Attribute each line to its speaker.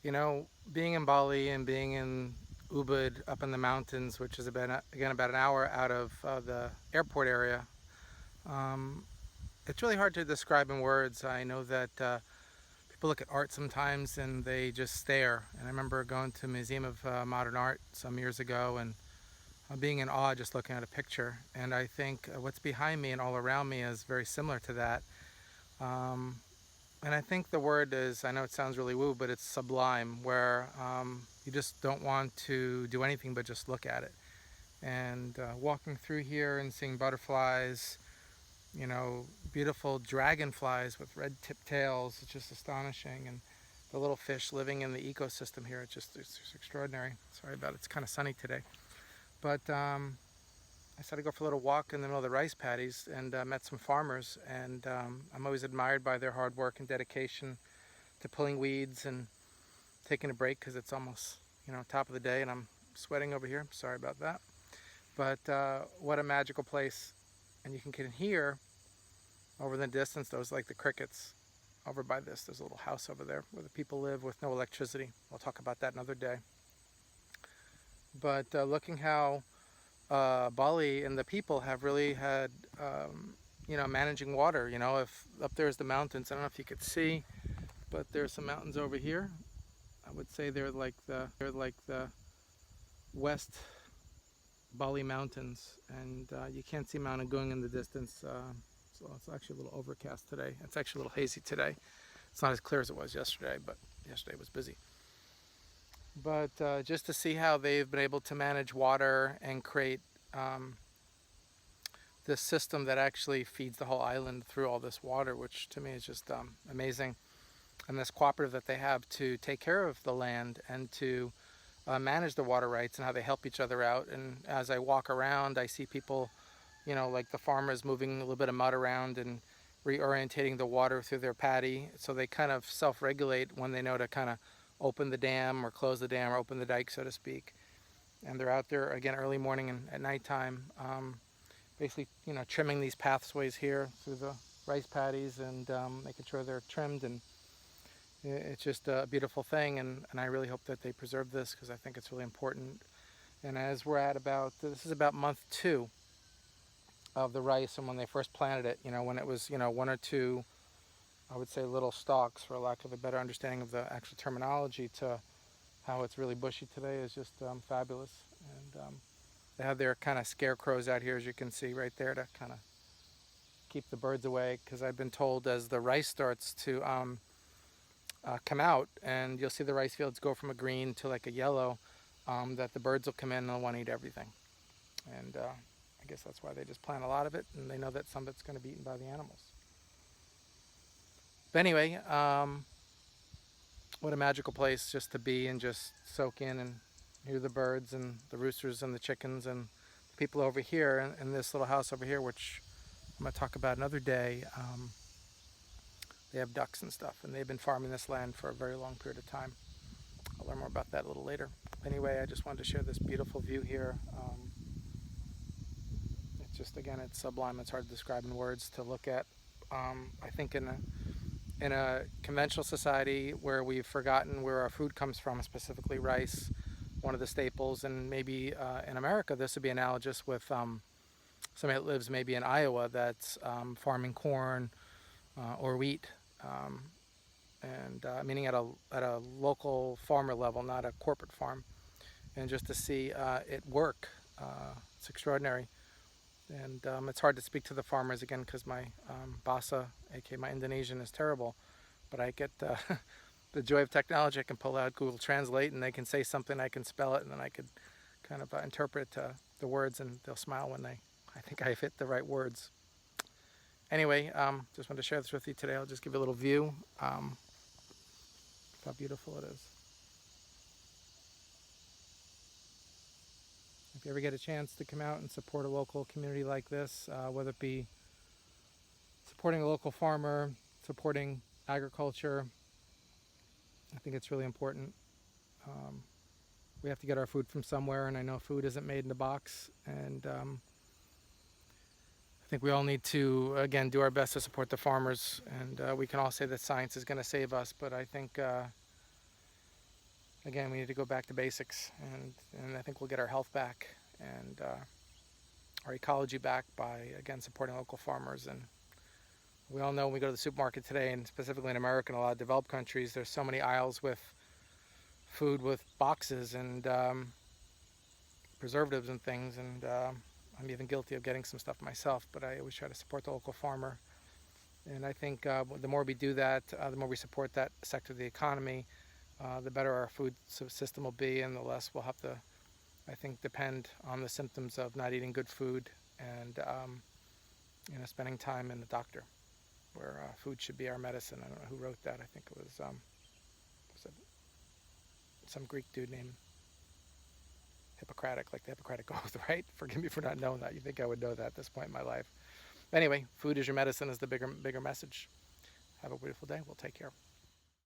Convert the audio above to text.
Speaker 1: Being in Bali and being in Ubud up in the mountains, which is again about an hour out of the airport area, um, it's really hard to describe in words. I know that people look at art sometimes and they just stare. And I remember going to a museum of modern art some years ago and being in awe just looking at a picture. And I think what's behind me and all around me is very similar to that. Um, And I think the word is, I know it sounds really woo, but it's sublime, where you just don't want to do anything but just look at it. And walking through here and seeing butterflies, beautiful dragonflies with red tipped tails, it's just astonishing. And the little fish living in the ecosystem here, it's extraordinary. Sorry about it, it's kind of sunny today. But I decided to go for a little walk in the middle of the rice paddies and met some farmers. And I'm always admired by their hard work and dedication to pulling weeds and taking a break because it's almost, top of the day and I'm sweating over here. Sorry about that. But what a magical place. And you can hear over in the distance those like the crickets over by this. There's a little house over there where the people live with no electricity. We'll talk about that another day. But looking how Bali and the people have really had, managing water. If up there's the mountains, I don't know if you could see, but there's some mountains over here. I would say they're like the West Bali Mountains, and you can't see Mount Agung in the distance. So it's actually a little overcast today. It's actually a little hazy today. It's not as clear as it was yesterday, but yesterday was busy. But just to see how they've been able to manage water and create this system that actually feeds the whole island through all this water, which to me is just amazing. And this cooperative that they have to take care of the land and to manage the water rights and how they help each other out. And as I walk around, I see people, like the farmers moving a little bit of mud around and reorientating the water through their paddy. So they kind of self-regulate when they know to kind of open the dam or close the dam or open the dike, so to speak. And they're out there again early morning and at nighttime, basically, trimming these pathways here through the rice paddies and making sure they're trimmed. And it's just a beautiful thing. And I really hope that they preserve this because I think it's really important. And as we're at this is about month 2 of the rice, and when they first planted it, when it was, 1 or 2, I would say little stalks, for lack of a better understanding of the actual terminology, to how it's really bushy today is just fabulous. And they have their kind of scarecrows out here, as you can see right there, to kind of keep the birds away. Because I've been told as the rice starts to come out, and you'll see the rice fields go from a green to like a yellow, that the birds will come in and they'll want to eat everything. And I guess that's why they just plant a lot of it, and they know that some of it's going to be eaten by the animals. But anyway, what a magical place just to be and just soak in and hear the birds and the roosters and the chickens and the people over here in this little house over here, which I'm going to talk about another day. They have ducks and stuff, and they've been farming this land for a very long period of time. I'll learn more about that a little later. Anyway, I just wanted to share this beautiful view here. It's just, again, it's sublime. It's hard to describe in words to look at. I think in a conventional society where we've forgotten where our food comes from, specifically rice, one of the staples, and maybe in America this would be analogous with somebody that lives maybe in Iowa that's farming corn or wheat, and meaning at a local farmer level, not a corporate farm, and just to see it work, it's extraordinary. And it's hard to speak to the farmers again because my Bahasa, aka my Indonesian, is terrible. But I get the joy of technology. I can pull out Google Translate and they can say something, I can spell it, and then I could kind of interpret the words, and they'll smile when I think I've hit the right words. Anyway, just wanted to share this with you today. I'll just give you a little view of how beautiful it is. If you ever get a chance to come out and support a local community like this, whether it be supporting a local farmer, supporting agriculture, I think it's really important. We have to get our food from somewhere, and I know food isn't made in a box, and I think we all need to, again, do our best to support the farmers. And we can all say that science is going to save us, but I think again, we need to go back to basics, and I think we'll get our health back and our ecology back by, again, supporting local farmers. And we all know when we go to the supermarket today, and specifically in America and a lot of developed countries, there's so many aisles with food with boxes and preservatives and things, and I'm even guilty of getting some stuff myself, but I always try to support the local farmer. And I think the more we do that, the more we support that sector of the economy, the better our food system will be, and the less we'll have to, I think, depend on the symptoms of not eating good food and spending time in the doctor, where food should be our medicine. I don't know who wrote that. I think it was some Greek dude named Hippocratic, like the Hippocratic Oath, right? Forgive me for not knowing that. You think I would know that at this point in my life. Anyway, food is your medicine is the bigger message. Have a beautiful day. We'll take care.